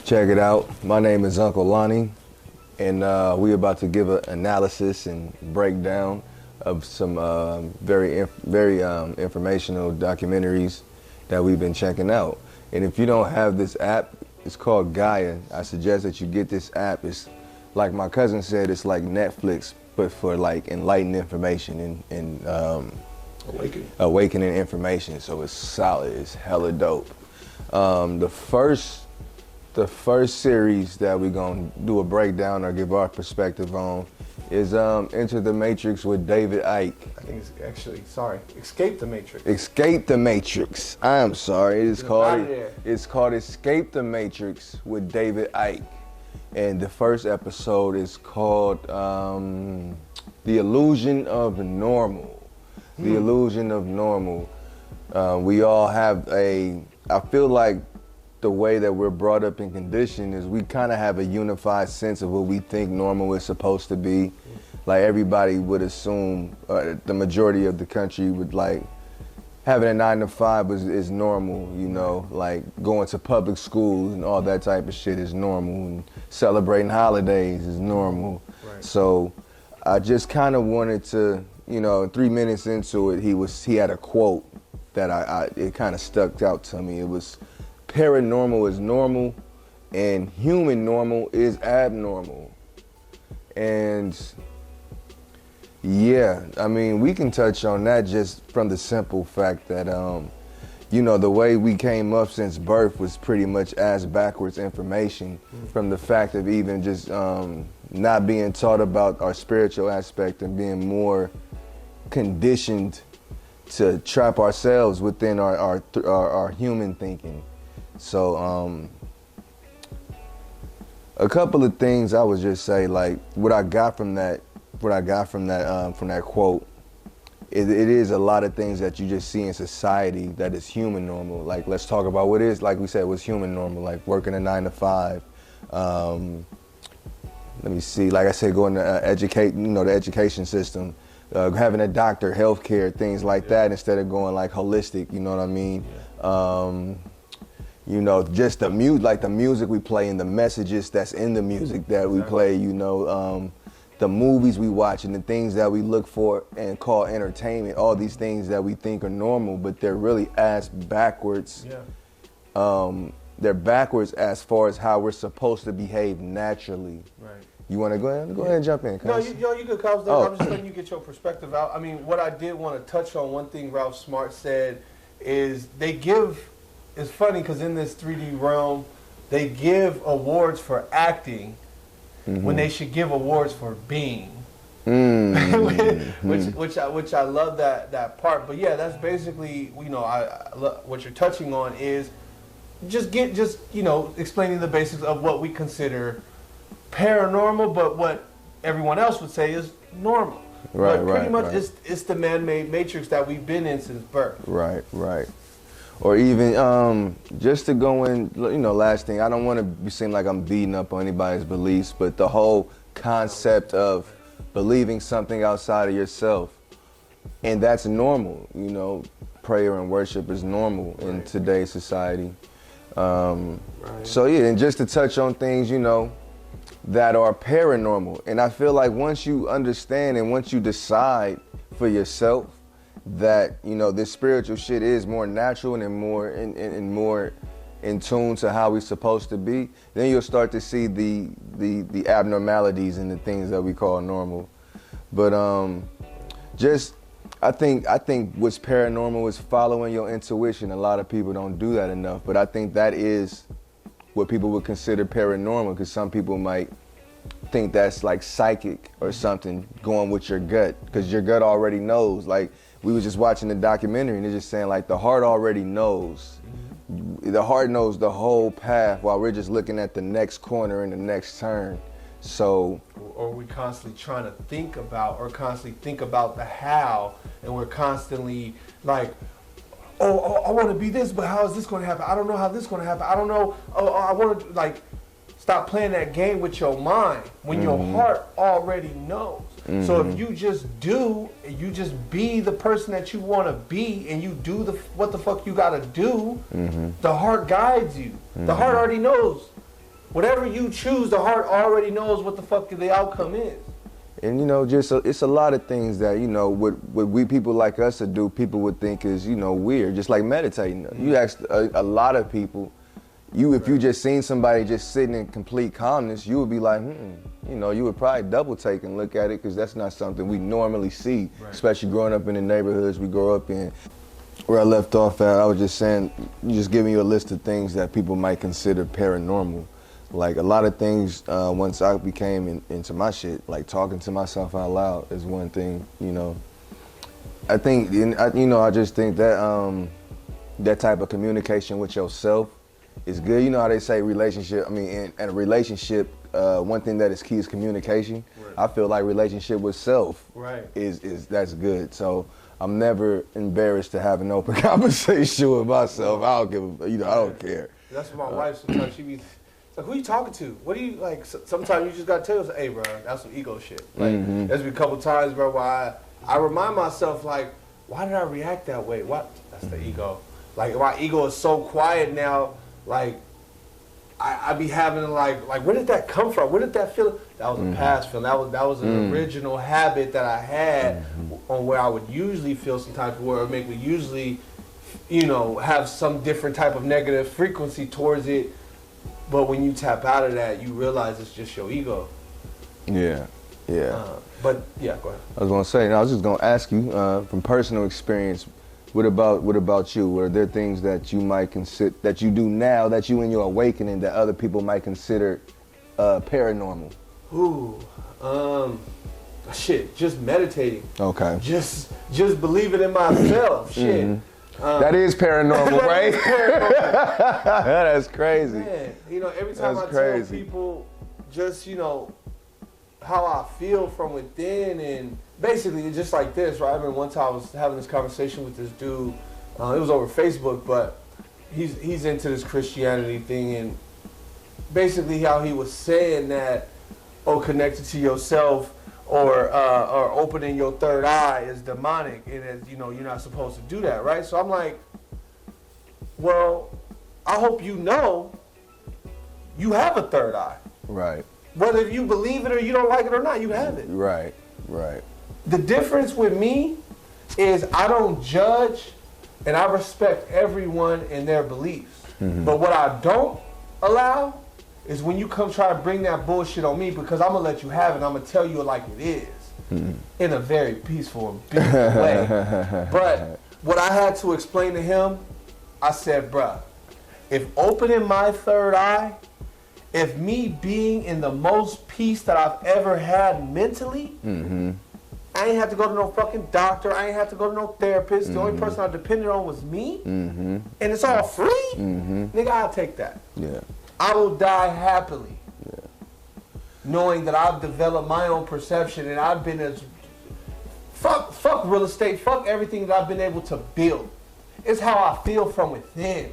Check it out. My name is Uncle Lonnie, and we're about to give an analysis and breakdown of some very informational documentaries that we've been checking out. And if you don't have this app, it's called Gaia. I suggest that you get this app. It's like my cousin said, it's like Netflix, but for like enlightened information and awakening information. So it's solid. It's hella dope. The first series that we're gonna do a breakdown or give our perspective on is Enter the Matrix with David Icke. I think it's actually, Escape the Matrix. Escape the Matrix. I am sorry. It's called Escape the Matrix with David Icke. And the first episode is called The Illusion of Normal. The Illusion of Normal. We all have I feel like the way that we're brought up and conditioned is we kind of have a unified sense of what we think normal is supposed to be. Like everybody would assume, the majority of the country would like having a 9 to 5 is normal, you know, like going to public schools and all that type of shit is normal, and celebrating holidays is normal. Right. So I just kind of wanted to, 3 minutes into it, he had a quote that it kind of stuck out to me. It was, paranormal is normal and human normal is abnormal. And yeah, I mean, we can touch on that just from the simple fact that, the way we came up since birth was pretty much ass backwards information from the fact of even just not being taught about our spiritual aspect and being more conditioned to trap ourselves within our human thinking. So a couple of things I would just say, like what I got from that quote, it is a lot of things that you just see in society that is human normal. Like, let's talk about what is, like we said, what's human normal, like working a 9 to 5. Let me see, like I said, going to educate, the education system, having a doctor, healthcare, things like that, instead of going like holistic, you know what I mean? Just the music we play and the messages that's in the music that we play, the movies we watch and the things that we look for and call entertainment, all these things that we think are normal, but they're really ass backwards. Yeah. They're backwards as far as how we're supposed to behave naturally. Right. You want to go ahead and jump in, Cuz? No, you could, Cuz. I'm just letting you get your perspective out. I mean, what I did want to touch on, one thing Ralph Smart said is it's funny because in this 3D realm, they give awards for acting when they should give awards for being. which I love that part. But yeah, that's basically, what you're touching on is explaining the basics of what we consider paranormal, but what everyone else would say is normal. Right, but pretty much it's the man-made matrix that we've been in since birth. Right. Or even just to go in, last thing, I don't want to seem like I'm beating up on anybody's beliefs, but the whole concept of believing something outside of yourself, and that's normal, prayer and worship is normal in today's society. So yeah, and just to touch on things, that are paranormal. And I feel like once you understand and once you decide for yourself that this spiritual shit is more natural and more in tune to how we're supposed to be, then you'll start to see the abnormalities and the things that we call normal. But I think what's paranormal is following your intuition. A lot of people don't do that enough, but I think that is what people would consider paranormal, because some people might think that's like psychic or something, going with your gut, because your gut already knows. Like, we was just watching the documentary and they're just saying like the heart already knows. The heart knows the whole path while we're just looking at the next corner and the next turn. So, or we constantly trying to think about the how, and we're constantly like, I want to be this, but how is this going to happen? I don't know how this is going to happen. I don't know. I want to like stop playing that game with your mind when your heart already knows. So if you just be the person that you want to be, and you do what the fuck you got to do, the heart guides you. The heart already knows whatever you choose, the heart already knows what the fuck the outcome is. And it's a lot of things that what we people like us to do, people would think is weird. Just like meditating. You ask a lot of people, if you just seen somebody just sitting in complete calmness, you would be like, you would probably double take and look at it because that's not something we normally see, especially growing up in the neighborhoods we grow up in. Where I left off at, I was just saying, just giving you a list of things that people might consider paranormal. Like a lot of things, once I became into my shit, like talking to myself out loud is one thing, I think, I just think that that type of communication with yourself is good. You know how they say relationship, in a relationship, one thing that is key is communication. Right. I feel like relationship with self is that's good. So I'm never embarrassed to have an open conversation with myself. I don't give I don't care. That's what my wife sometimes, she be like, who you talking to? What do you, like, sometimes you just gotta tell us, hey, bro, that's some ego shit. Like, there's been a couple times, bro, where I remind myself, like, why did I react that way? What? That's the ego. Like, my ego is so quiet now, like, I be having, like, where did that come from? Where did that feel? That was a past feeling. That was an original habit that I had on where I would usually feel some type of way, or make me usually, have some different type of negative frequency towards it. But when you tap out of that, you realize it's just your ego. Yeah. But yeah, go ahead. I was gonna say, I was just gonna ask you from personal experience. What about you? Were there things that you might consider that you do now that you in your awakening that other people might consider paranormal? Shit, just meditating. Okay. Just believing in myself. Shit. That is paranormal, right? That's crazy. Man, every time tell people just, how I feel from within, and basically it's just like this, right? I remember one time I was having this conversation with this dude. It was over Facebook, but he's into this Christianity thing, and basically how he was saying that, connected to yourself or opening your third eye is demonic, and you're not supposed to do that, right? So I'm like, well, I hope you have a third eye. Right. Whether you believe it or you don't like it or not, you have it. Right. The difference with me is I don't judge, and I respect everyone and their beliefs. But what I don't allow is when you come try to bring that bullshit on me, because I'm going to let you have it and I'm going to tell you it like it is in a very peaceful and beautiful way. But what I had to explain to him, I said, bruh, if opening my third eye, if me being in the most peace that I've ever had mentally, I ain't have to go to no fucking doctor, I ain't have to go to no therapist, the only person I depended on was me, and it's all free, nigga, I'll take that. Yeah. I will die happily, knowing that I've developed my own perception and I've been as fuck real estate, fuck everything that I've been able to build. It's how I feel from within.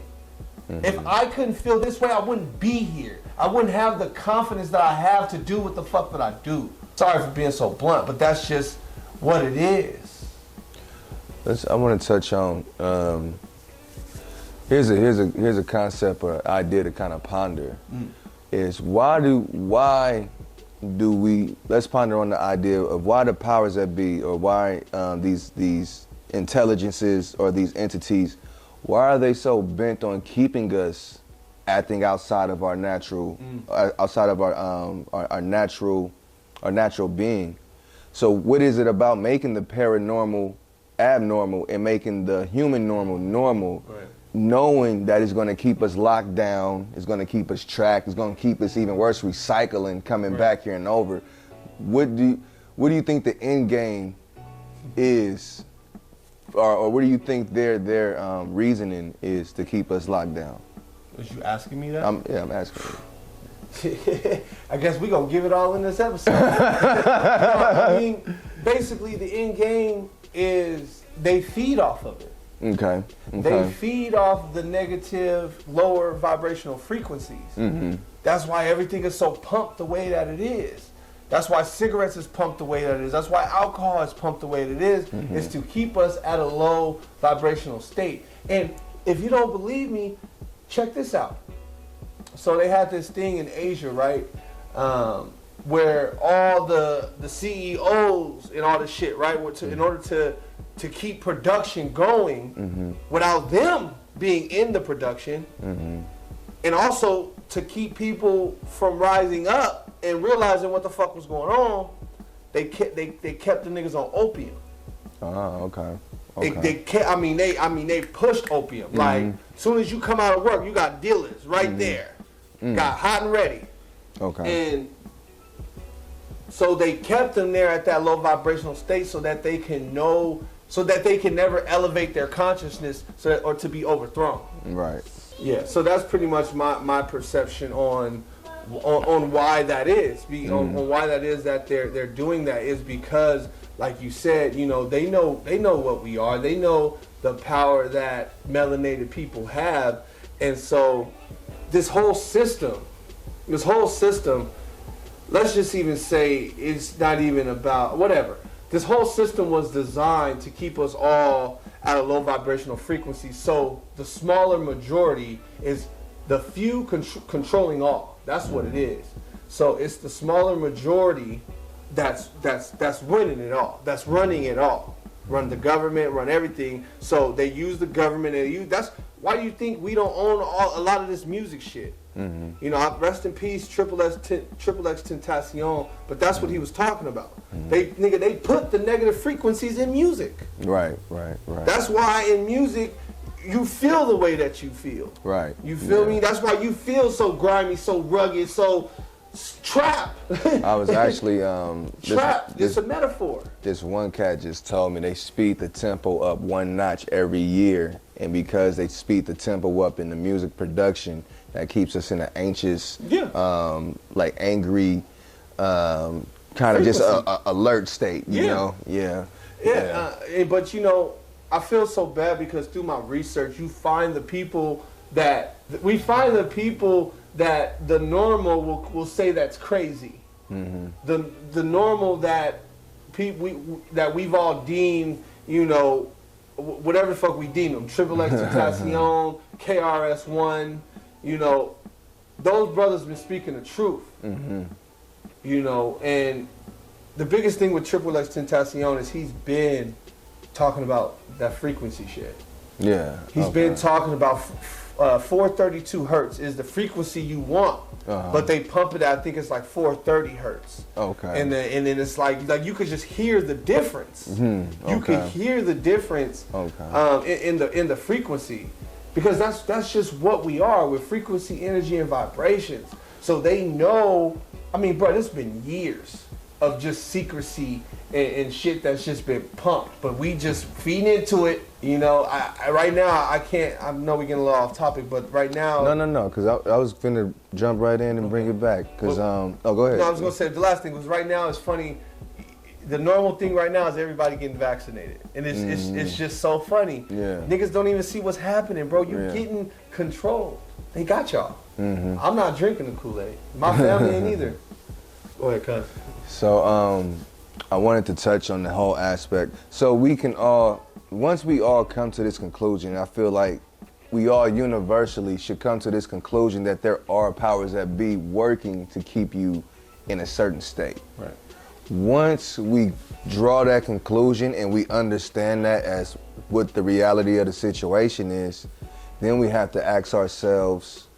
If I couldn't feel this way, I wouldn't be here. I wouldn't have the confidence that I have to do what the fuck that I do. Sorry for being so blunt, but that's just what it is. I want to touch on. Here's a concept or idea to kind of ponder. Is why do we? Let's ponder on the idea of why the powers that be, or why these intelligences or these entities, why are they so bent on keeping us acting outside of our natural, outside of our natural being? So what is it about making the paranormal abnormal and making the human normal? Right. Knowing that it's going to keep us locked down, it's going to keep us tracked, it's going to keep us even worse recycling, coming back here and over. What do you think the end game is, or what do you think their reasoning is to keep us locked down? Was you asking me that? I'm asking you. I guess we're going to give it all in this episode. I mean, basically the end game is they feed off of it. Okay. They feed off the negative, lower vibrational frequencies. That's why everything is so pumped the way that it is. That's why cigarettes is pumped the way that it is. That's why alcohol is pumped the way that it is. Is to keep us at a low vibrational state. And if you don't believe me, check this out. so they had this thing in Asia, right? Where all the CEOs and all this shit, right? In order to keep production going without them being in the production, and also to keep people from rising up and realizing what the fuck was going on, they kept the niggas on opium. Oh, okay. They pushed opium. Like, as soon as you come out of work, you got dealers right there. Got hot and ready. Okay. And so they kept them there at that low vibrational state so that they can never elevate their consciousness or to be overthrown. Right. Yeah. So that's pretty much my perception on why that is. On why that is that they're doing that is because, like you said, you know, they know what we are. They know the power that melanated people have, and so this whole system, let's just even say it's not even about whatever. This whole system was designed to keep us all at a low vibrational frequency. So the smaller majority is the few controlling all. That's what it is. So it's the smaller majority that's winning it all. That's running it all. Run the government, run everything. So they use the government and that's why do you think we don't own a lot of this music shit? You know, rest in peace, Triple X Tentacion, but that's what he was talking about. They put the negative frequencies in music. Right. That's why in music you feel the way that you feel. Right. You feel me? That's why you feel so grimy, so rugged, so trap. I was actually trap. It's a metaphor. This one cat just told me they speed the tempo up one notch every year, and because they speed the tempo up in the music production, that keeps us in an anxious, like angry, kind of just a alert state. You know? Yeah. But you know, I feel so bad because through my research, we find the people that the normal will say that's crazy. The normal that we've all deemed, you know, whatever the fuck we deem them, Triple X Tentacion, KRS-One, you know, those brothers been speaking the truth. You know, and the biggest thing with Triple X Tentacion is he's been talking about that frequency shit. Yeah. He's been talking about 432 hertz is the frequency you want, but they pump it at, I think it's like 430 hertz. Okay. And then it's like you could just hear the difference. You could hear the difference in the frequency, because that's just what we are with frequency, energy, and vibrations. So they know. I mean, bro, it's been years of just secrecy and shit that's just been pumped, but we just feed into it. You know, I right now I can't. I know we're getting a little off topic, but right now. No, because I was finna jump right in and bring it back. Because go ahead. No, I was gonna say the last thing was right now. It's funny. The normal thing right now is everybody getting vaccinated, and it's just so funny. Yeah. Niggas don't even see what's happening, bro. You're getting controlled. They got y'all. I'm not drinking the Kool-Aid. My family ain't either. Go ahead, cuz. So I wanted to touch on the whole aspect. So we can all, once we all come to this conclusion, I feel like we all universally should come to this conclusion that there are powers that be working to keep you in a certain state. Right. Once we draw that conclusion and we understand that as what the reality of the situation is, then we have to ask ourselves,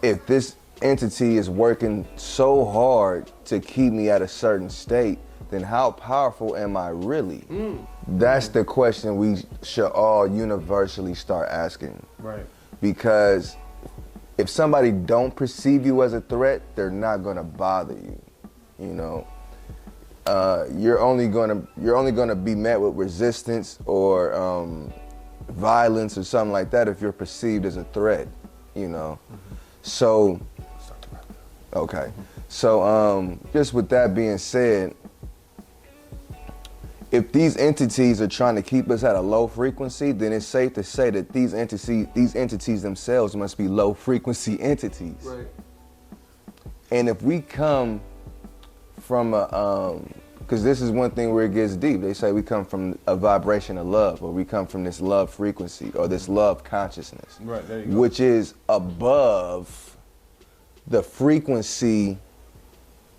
if this entity is working so hard to keep me at a certain state, then how powerful am I really? That's the question we should all universally start asking. Right. Because if somebody don't perceive you as a threat, they're not gonna bother you. You know, you're only gonna be met with resistance or violence or something like that if you're perceived as a threat. You know, so. Okay, so just with that being said, if these entities are trying to keep us at a low frequency, then it's safe to say that these entities themselves must be low frequency entities. Right. And if we come from because this is one thing where it gets deep. They say we come from a vibration of love, or we come from this love frequency, or this love consciousness, Right, there you go. which is above the frequency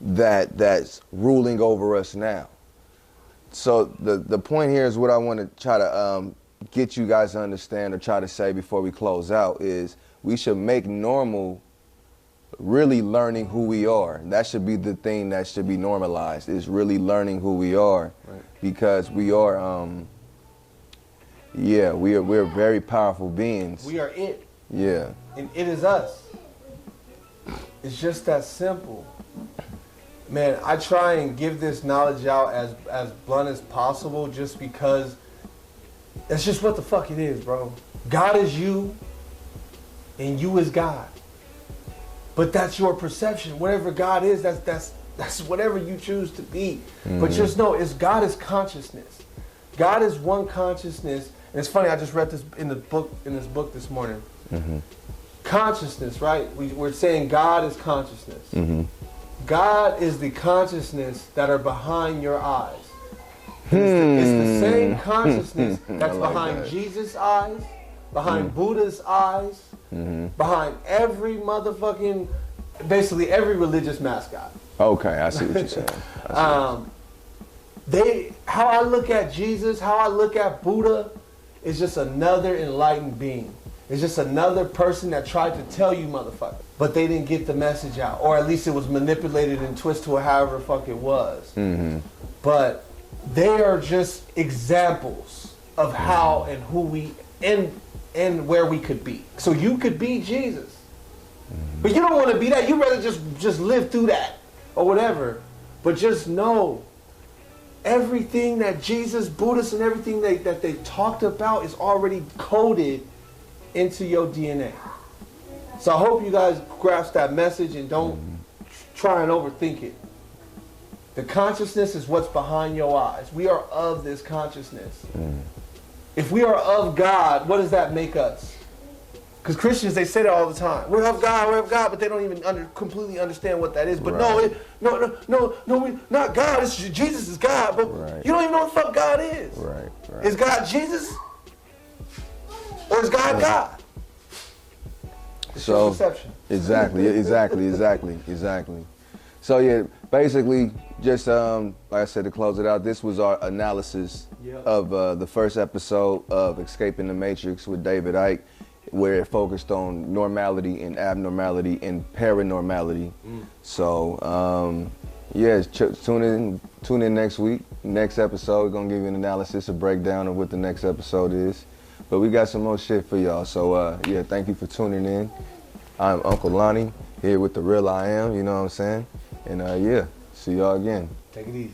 that's ruling over us now. So the point here is what I want to try to get you guys to understand, or try to say before we close out, is we should make normal really learning who we are. That should be the thing that should be normalized, is really learning who we are. Right. Because we are we're very powerful beings. We are it. Yeah. And it is us. It's just that simple. Man, I try and give this knowledge out as blunt as possible, just because that's just what the fuck it is, bro. God is you, and you is God. But that's your perception. Whatever God is, that's whatever you choose to be. Mm-hmm. But just know, God is consciousness. God is one consciousness. And it's funny, I just read this in this book this morning. Mm-hmm. Consciousness, right? We're saying God is consciousness. Mm-hmm. God is the consciousness that are behind your eyes. It's the same consciousness that's behind Jesus' eyes, behind Buddha's eyes, behind every motherfucking, basically every religious mascot. Okay, I see what you're saying. How I look at Jesus, how I look at Buddha, is just another enlightened being. It's just another person that tried to tell you, motherfucker, but they didn't get the message out, or at least it was manipulated and twisted to however the fuck it was. Mm-hmm. But they are just examples of how and who we and where we could be. So you could be Jesus, but you don't want to be that. You rather just live through that or whatever. But just know, everything that Jesus, Buddhists, and everything that they talked about is already coded into your DNA. So I hope you guys grasp that message and don't try and overthink it. The consciousness is what's behind your eyes. We are of this consciousness. If we are of God, what does that make us? Because Christians, they say that all the time. We're of God, but they don't even completely understand what that is. But right. no, we're not God. Jesus is God, but right. You don't even know what the fuck God is. Right. Is God Jesus? Or is God God? It's your perception. Exactly. So yeah, basically, just like I said, to close it out, this was our analysis of the first episode of Escaping the Matrix with David Icke, where it focused on normality and abnormality and paranormality. So tune in next week. Next episode, we're gonna give you an analysis, a breakdown of what the next episode is. But we got some more shit for y'all. So thank you for tuning in. I'm Uncle Lonnie, here with the real I Am, you know what I'm saying? And see y'all again. Take it easy.